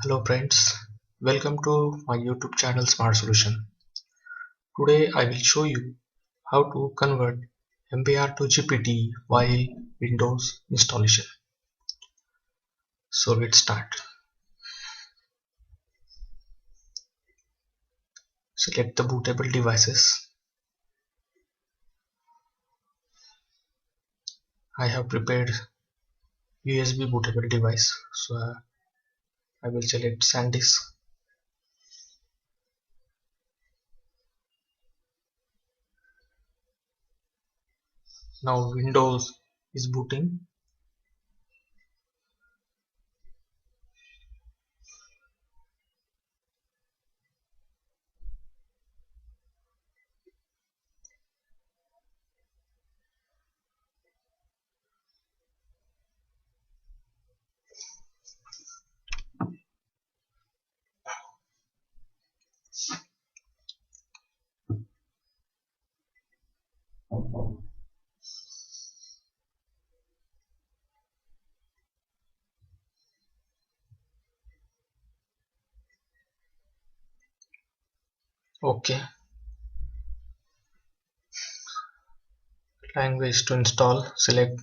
Hello friends, welcome to my YouTube channel Smart Solution. Today I will show you how to convert MBR to GPT while Windows installation. So let's start. Select the bootable devices. I have prepared USB bootable device, so I will select SanDisk. Now Windows is booting. Okay, language to install. Select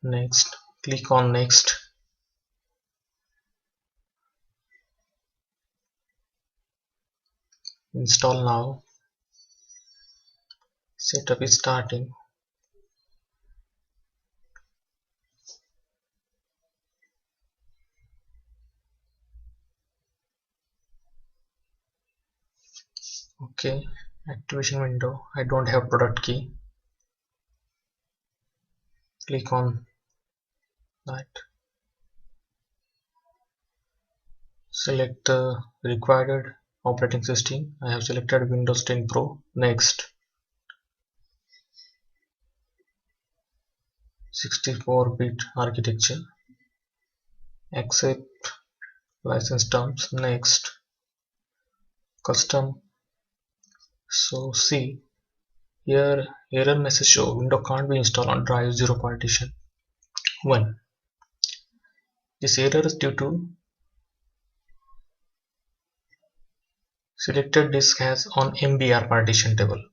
next. Click on next. Install now. Setup is starting. Okay, activation window. I don't have product key. Click on that. Select the required operating system. I have selected Windows 10 Pro. Next. 64-bit architecture. Accept license terms. Next. Custom. So see here error message show Windows can't be installed on drive 0 partition 1. This error is due to selected disk has on MBR partition table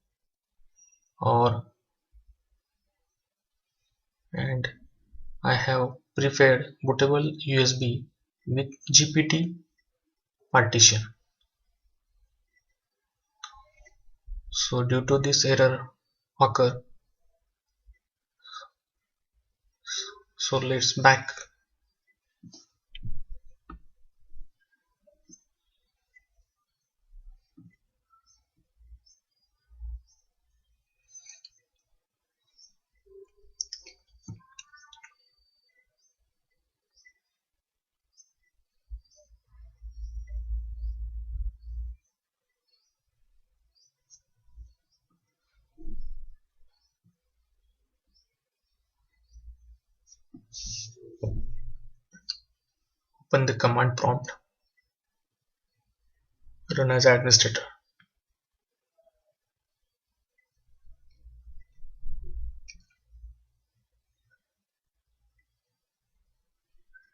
and I have prepared bootable USB with GPT partition. So due to this error occur, so let's back. Open the command prompt, run as administrator.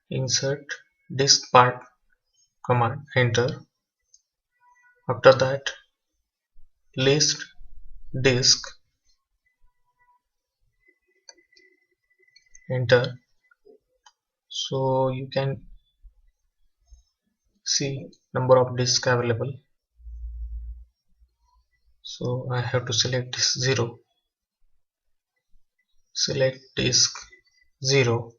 Insert disk part command, enter. After that, list disk, enter. So you can see number of disks available. So I have to select disk 0. Select disk 0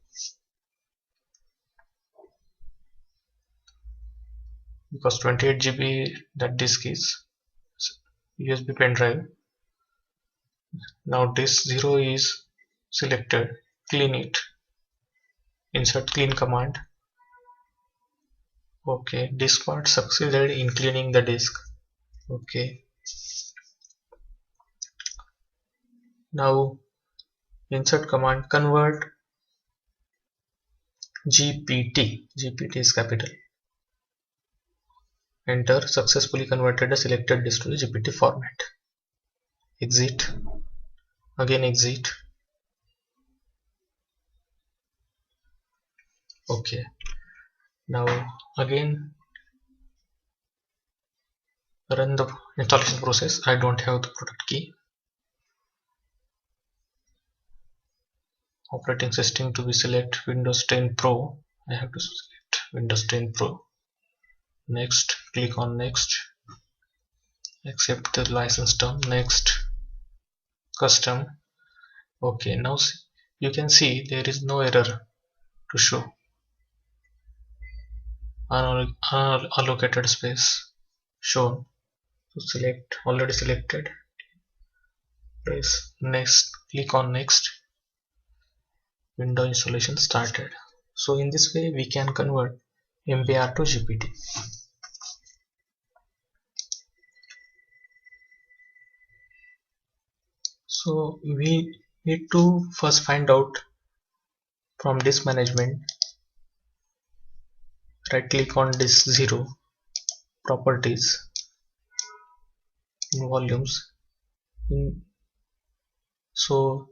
because 28 GB that disk is USB pen drive. Now disk 0 is selected. Clean it. Insert clean command. Okay, disk part succeeded in cleaning the disk. Okay. Now insert command convert GPT. GPT is capital. Enter. Successfully converted the selected disk to the GPT format. exit, again exit. Okay, now again run the installation process. I don't have the product key. Operating system to be select Windows 10 Pro. I have to select Windows 10 Pro. Next, click on next. Accept the license term. Next, custom. Okay, now you can see there is no error to show. Unallocated space shown. So select already selected. Press next. Click on next. Window installation started. So in this way we can convert MBR to GPT. So we need to first find out from disk management. Right click on disk 0, properties, in volumes. So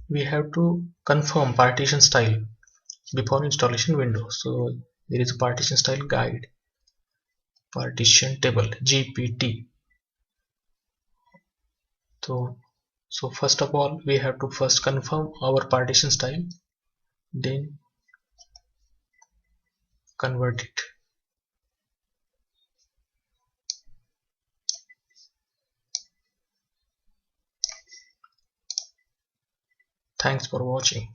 we have to confirm partition style before installation window. So there is a partition style guide, partition table, GPT. So first of all we have to first confirm our partition style, then convert it. Thanks for watching.